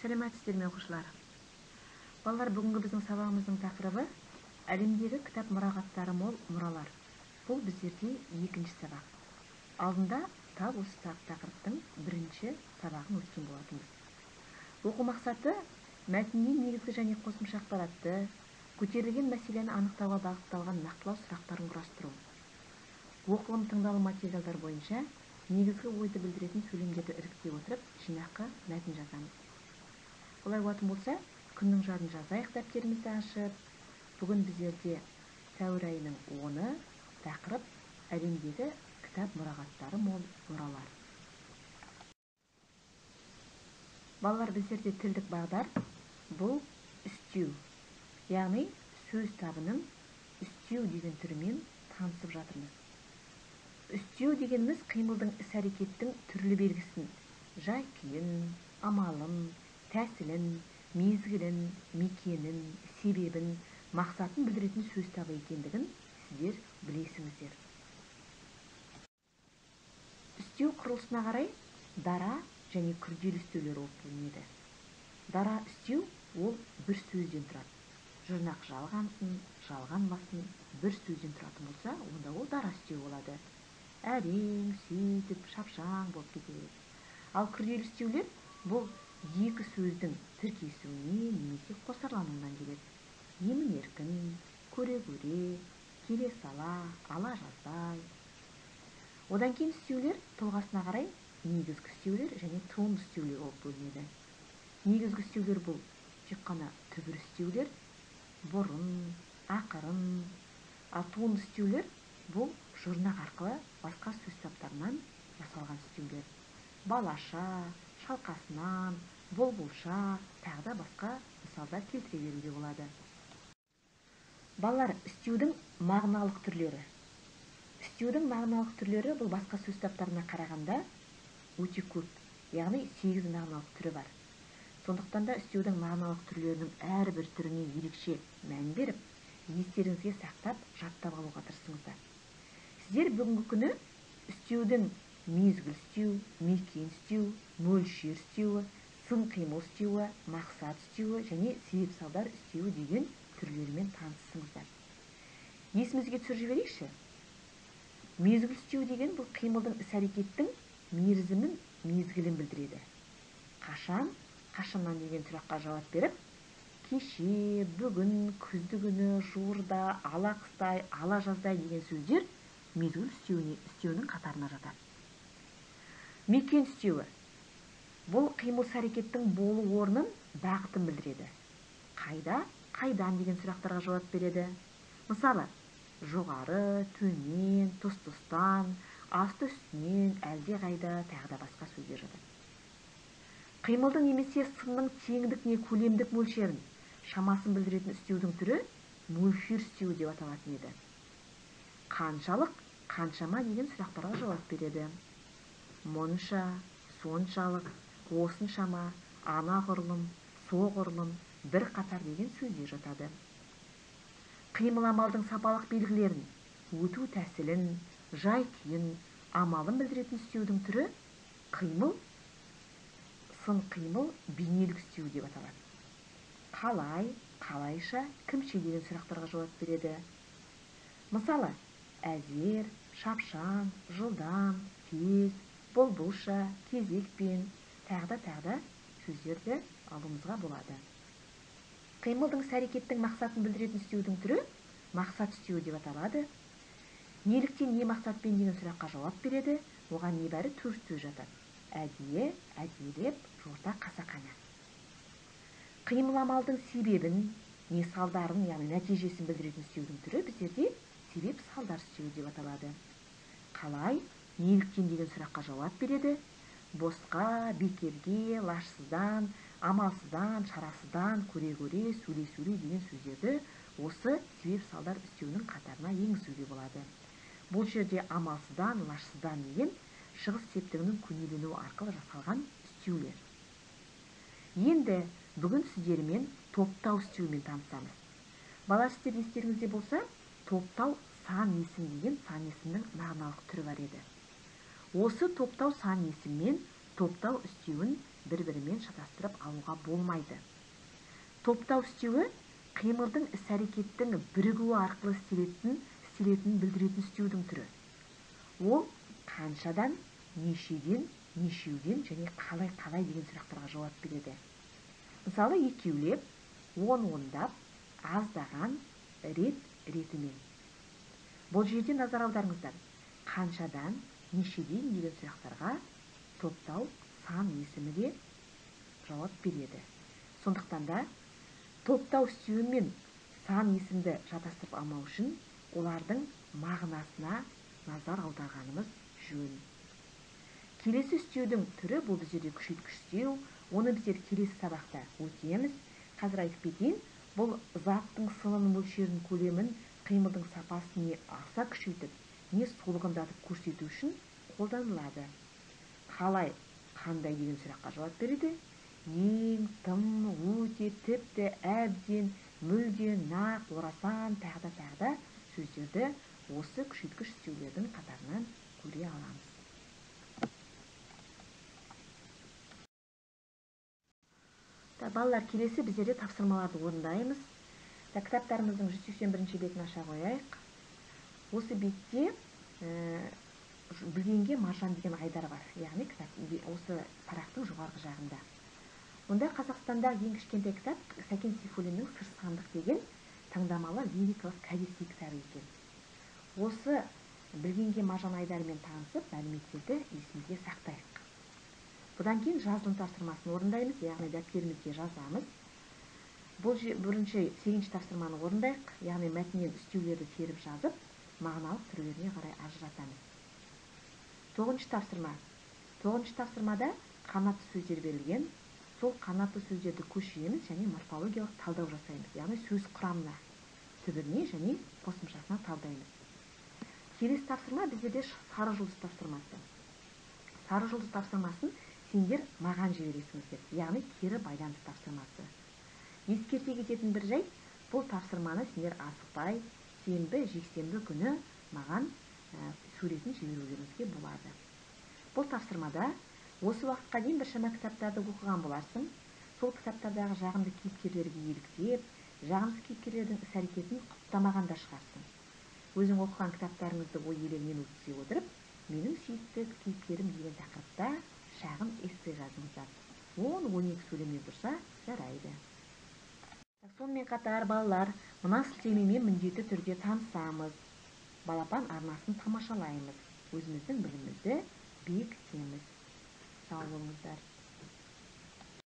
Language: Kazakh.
Сәлеметсіздер ме оқушылар? Балалар, бүгінгі біздің сабағымыздың тақырыбы әлемдегі кітап мұрағаттары мол мұралар. Бұл біздерде екінші сабақ. Алдында тап осы тақырыптың бірінші сабағын өткен болатынбыз. Оқу мақсаты мәтіннен негізгі және қосымша ақпаратты, көтерілген мәселені анықтауға бағытталған нақтылау сұрақтарын құрастыру. Оқылым тыңдалым материалдар бойынша негізгі ойды білдіретін сөйлемдерді іріктей отырып жинаққа мәтін жазамыз. Олай болатын болса, күннің жадын жазайық дәптерімізді ашып. Бүгін біздерде сәуір айының 10-і, тақырып әлемдегі кітап мұрағаттары мол мұралар. Балалар, біздерде тілдік бағдар бұл үстеу, яғни сөз табының үстеу деген түрімен танысып жатырмыз. Үстеу дегеніміз қимылдың іс-әрекеттің түрлі белгісін, жай-күйін, амалын, тәсілін, мезгілін, мекенін, себебін, мақсатын білдіретін сөз табы екендігін сіздер білесіңіздер. Үстеу құрылысына қарай дара және күрделі үстеулер болып бөлінеді. Дара үстеу ол бір сөзден тұрады. Жұрнақ жалғансын, жалғанбасын бір сөзден тұратын болса, онда ол дара үстеу болады. Әрең, сөйтіп, шапшаң болып кетеді. Ал күрделі үстеулер бұл екі сөздің тіркесуіне немесе қосарлануынан келеді. Емін-еркін, көре-көре, келе сала, ала жаздай. Одан кейін үстеулер тұлғасына қарай негізгі үстеулер және туынды үстеулер болып бөлінеді. Негізгі үстеулер бұл тек қана түбір үстеулер, бұрын, ақырын. Ал туынды үстеулер бұл жұрнақ арқылы басқа сөз таптарынан жасалған үстеулер. Балаша, шалқасынан, бұлбұлша, тағы да басқа мысалдар келтіре беруге болады. Балалар, үстеудің мағыналық түрлері. Үстеудің мағыналық түрлері бұл басқа сөз таптарына қарағанда өте көп, яғни 8 мағыналық түрі бар. Сондықтан да үстеудің мағыналық түрлерінің әрбір түріне ерекше мән беріп, естеріңізге сақтап, жаттап алуға тырысыңыздар. Сіздер бүгінгі күні үстеудің мезгіл үстеу, мекен үстеу, мөлшер үстеуі, сын қимыл үстеуі, мақсат үстеуі және себеп салдар үстеуі деген түрлерімен танысыңыздар. Есімізге түсіріп жіберейікші. Мезгіл үстеуі деген бұл қимылдың іс-әрекеттің мерзімін, мезгілін білдіреді. Қашан, қашаннан деген сұраққа жауап беріп, кеше, бүгін, күзді күні, жуырда, ала қыстай, ала жаздай деген сөздер мезгіл үстеуінің қатарына жатады. Мекен үстеуі бұл қимыл әрекеттің болу орнын, бағытын білдіреді. Қайда, қайдан деген сұрақтарға жауап береді. Мысалы, жоғары, төмен, тұс-тұстан, асты үстінен, әлде қайда, тағы да басқа сөздер жатады. Қимылдың немесе сынның теңдік не көлемдік мөлшерін, шамасын білдіретін үстеудің түрі мөлшер үстеуі деп аталатын еді. Қаншалық, қаншама деген сұрақтарға жауап береді. Мұнша, соншалық, осыншама, анағұрлым, соғұрлым, бір қатар деген сөздер жатады. Қимыл амалдың сапалық белгілерін, өту тәсілін, жай-күйін, амалын білдіретін үстеудің түрі қимыл, сын қимыл, бейнелік үстеуі деп аталады. Қалай, қалайша, кімше деген сұрақтарға жауап береді. Мысалы, әзер, шапшаң, жылдам, тез, бұлбұлша, кезекпен, тағы да сөздерді алуымызға болады. Қимылдың іс-әрекеттің мақсатын білдіретін үстеудің түрі мақсат үстеуі деп аталады. Неліктен, не мақсатпен деген сұраққа жауап береді. Оған небәрі 4 сөз жатады. Әдейі, әдейілеп, жорта, қасақана. Қимыл амалдың себебін, не салдарын, яғни нәтижесін білдіретін үстеудің түрі біздерде себеп салдар үстеуі деп аталады. Қалай, неліктен деген сұраққа жауап береді. Босқа, бекерге, лажсыздан, амалсыздан, шарасыздан, көре-көре, сөйле-сөйле деген сөздерді осы себеп салдар үстеуінің қатарына енгізуге болады. Бұл жерде амалсыздан, лажсыздан деген шығыс септігінің көнеленуі арқылы жасалған үстеулер. Енді бүгін сіздермен топтау үстеуімен танысамыз. Бала, сіздер естеріңізде болса, топтау сан есім деген сан есімнің мағыналық түрі бар еді. Осы топтау сан есім мен топтау үстеуін бір-бірімен шатастырып алуға болмайды. Топтау істеуі қимылдың іс-әрекеттің бірігуі арқылы істелетінін білдіретін істеудің түрі. Ол қаншадан, нешеден, нешеуден және қалай деген сұрақтарға жауап береді. Мысалы, екеулеп, ондап, аздаған, ретімен. Бұл жерде назар аударыңыздар. Қаншадан, нешеден деген сұрақтарға топтау сан есімі де жауап береді. Сондықтан да топтау істеуі мен сан есімді шатастырып алмау үшін олардың мағынасына назар аударғанымыз жөн. Келесі істеудің түрі бұл біздерде күшейткіш істеу. Оны біздер келесі сабақта өтеміз. Қазір айтып кетейін, бұл заттың сынын, мөлшерін, көлемін, қимылдың сапасын не аса күшейтіп, не солғындатып көрсету үшін қолданылады. Қалай, қандай деген сұраққа жауап береді? Ең, тым, өте, тіпті, әбден, мүлде, нақ, орасан, тағда сөздерді осы күшейткіш істеулердің қатарынан көре аламыз. Балалар, келесі біздерде тапсырмаларды орындаймыз. Кітаптарымыздың 181 бетін аша қояйық. Осы бетте білгенге маржан деген айдар бар. Яғни осы парақтың жоғарғы жағында. Онда Қазақстандағы ең кішкентай кітап Сәкен Сейфуллиннің «Сыр сандық» деген таңдамалы лирикалық кәдесый кітабы екен. Осы білгенге маржан айдарымен танысып, мәліметтерді есімізге сақтайық. Бұдан кейін жазылым тапсырмасын орындаймыз, яғни дәптерімізге жазамыз. Бұл бірінші 8-ші тапсырманы орындайық, яғни мәтіннен үстеулерді теріп жазып, мағыналық түрлеріне қарай ажыратамыз. 9-ші тапсырма. 9-ші тапсырмада қанатты сөздер берілген. Сол қанатты сөздерді көшіреміз және морфологиялық талдау жасаймыз, яғни сөз құрамына, түбіріне және қосымшасына талдаймыз. Келесі тапсырма біздерде сары жұлдыз тапсырмасы. Сары жұлдыз тапсырмасын сендер маған жібересіңіздер, яғни кері байланыс тапсырмасы. Ескерте кететін бір жайт, бұл тапсырманы сендер асықпай, сенбі, жексенбі күні маған суретін жіберулеріңізге болады. Бұл тапсырмада осы уақытқа дейін біршама кітаптарды оқыған боларсың. Сол кітаптардағы жағымды кейіпкерлерге еліктеп, жағымсыз кейіпкерлердің іс-әрекетін құптамаған да шығарсың. Өзің оқыған кітаптарыңызды ой елегінен өткізе отырып, менің сүйікті кейіпкерім деген тақырыпта шағын эссе жазыңыздар. 10-12 сөйлемнен тұрса жарайды. Сонымен қатар балалар, мына сілтемемен міндетті түрде танысамыз. Балапан арнасын тамашалаймыз. Өзіміздің білімімізді бекітеміз. Сау болыңыздар.